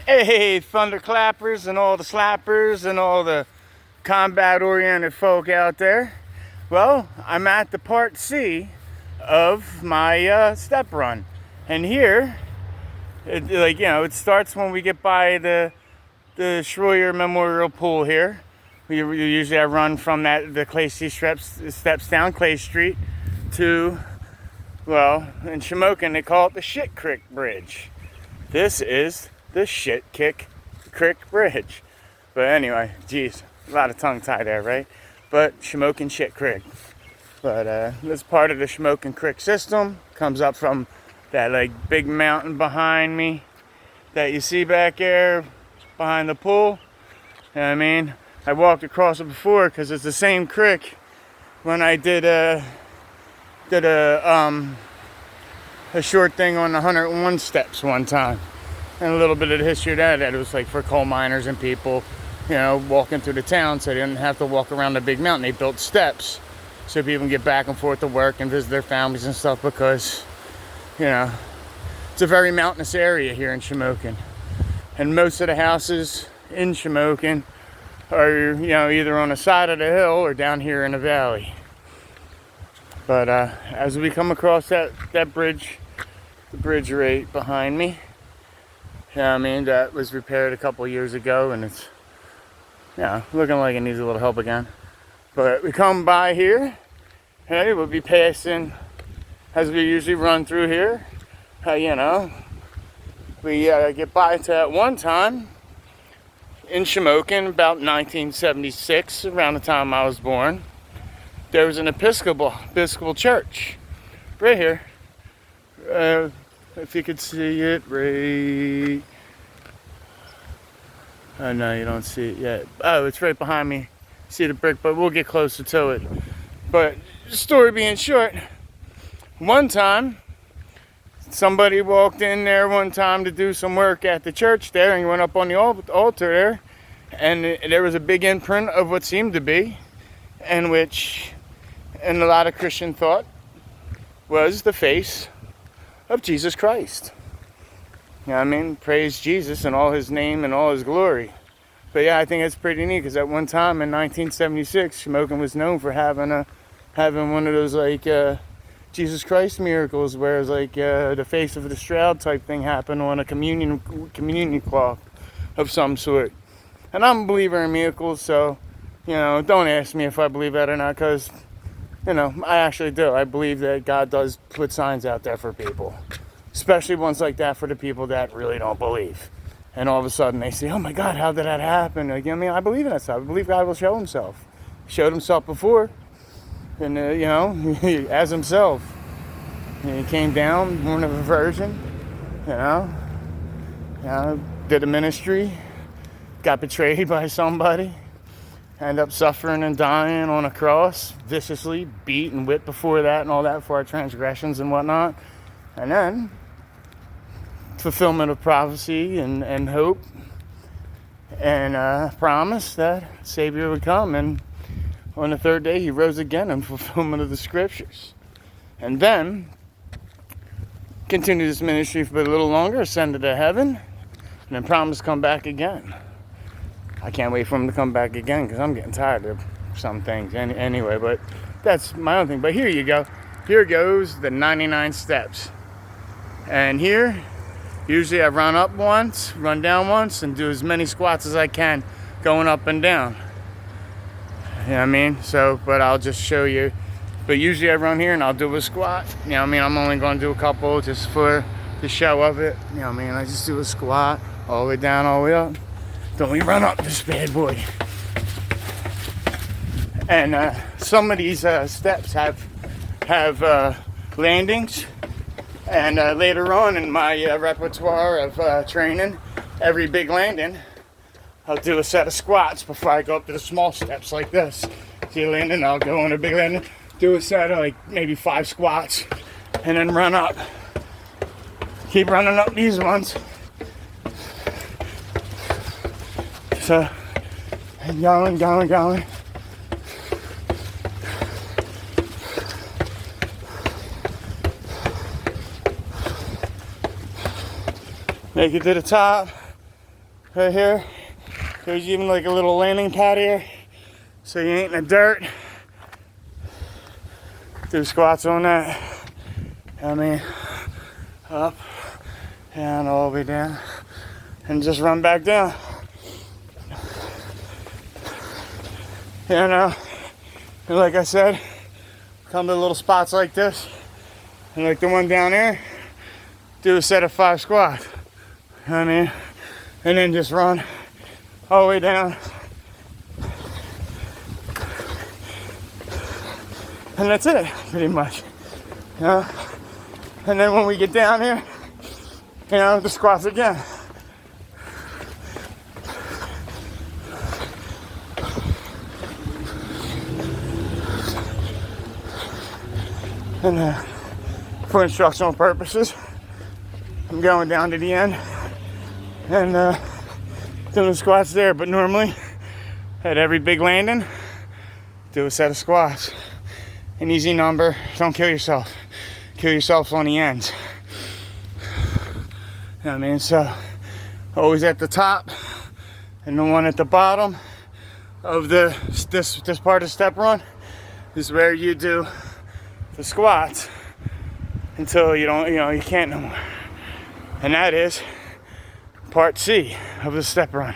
Hey, thunderclappers and all the slappers and all the combat-oriented folk out there. Well, I'm at the part C of my step run. And here, it starts when we get by the Schroyer Memorial Pool here. I run from the Clay Street steps down Clay Street to, well, in Shamokin they call it the Shit Creek Bridge. This is the Shit Creek Bridge. But anyway, geez, a lot of tongue tie there, right? But Shamokin Shit Creek. But this part of the Shamokin Creek system comes up from that big mountain behind me that you see back there behind the pool. You know what I mean? I walked across it before because it's the same creek when I did a short thing on the 101 steps one time. And a little bit of the history of that, it was like for coal miners and people, walking through the town so they didn't have to walk around the big mountain. They built steps so people can get back and forth to work and visit their families and stuff because, it's a very mountainous area here in Shamokin. And most of the houses in Shamokin are, either on the side of the hill or down here in the valley. But as we come across that bridge, the bridge right behind me, that was repaired a couple years ago, and it's, looking like it needs a little help again. But we come by here, hey, we'll be passing, as we usually run through here, we get by to at one time, in Shamokin, about 1976, around the time I was born, there was an Episcopal church, right here. If you could see it, right. Oh no, you don't see it yet. Oh, it's right behind me. See the brick, but we'll get closer to it. But story being short, one time, somebody walked in there one time to do some work at the church there, and he went up on the altar there, and there was a big imprint of what seemed to be, and a lot of Christian thought, was the face of Jesus Christ. Praise Jesus and all his name and all his glory. But yeah, I think it's pretty neat because at one time in 1976, Shamokin was known for having one of those Jesus Christ miracles, where it's the face of the shroud type thing happened on a communion cloth of some sort. And I'm a believer in miracles, so don't ask me if I believe that or not, because I actually do. I believe that God does put signs out there for people, especially ones like that for the people that really don't believe. And all of a sudden they say, oh my God, how did that happen? I believe in that stuff. I believe God will show himself. He showed himself before, and as himself. And he came down, born of a virgin, did a ministry, got betrayed by somebody, ended up suffering and dying on a cross, viciously beat and whipped before that and all that for our transgressions and whatnot. And then, fulfillment of prophecy and hope and promise that Savior would come. And on the third day, he rose again in fulfillment of the scriptures. And then, continued his ministry for a little longer, ascended to heaven, and then promised to come back again. I can't wait for him to come back again because I'm getting tired of some things anyway, but that's my own thing. But here you go. Here goes the 99 steps. And here, usually I run up once, run down once, and do as many squats as I can going up and down. You know what I mean? So, but I'll just show you. But usually I run here and I'll do a squat. I'm only going to do a couple just for the show of it. I just do a squat all the way down, all the way up. Then we run up this bad boy. And some of these steps have landings. And later on in my repertoire of training, every big landing, I'll do a set of squats before I go up to the small steps like this. See a landing, I'll go on a big landing, do a set of maybe 5 squats, and then run up. Keep running up these ones. So, going. Make it to the top, right here. There's even like a little landing pad here, so you ain't in the dirt. Do squats on that. I mean, up, down, all the way down, and just run back down. You know, and like I said, come to little spots like this, and like the one down there, do a set of 5 squats. You know what I mean? And then just run all the way down. And that's it, pretty much. You know? And then when we get down here, you know, the squats again. And for instructional purposes, I'm going down to the end and doing the squats there. But normally, at every big landing, do a set of squats. An easy number. Don't kill yourself. Kill yourself on the ends. You know what I mean? So, always at the top, and the one at the bottom of this part of step run is where you do the squats until you can't no more. And that is part C of the step run.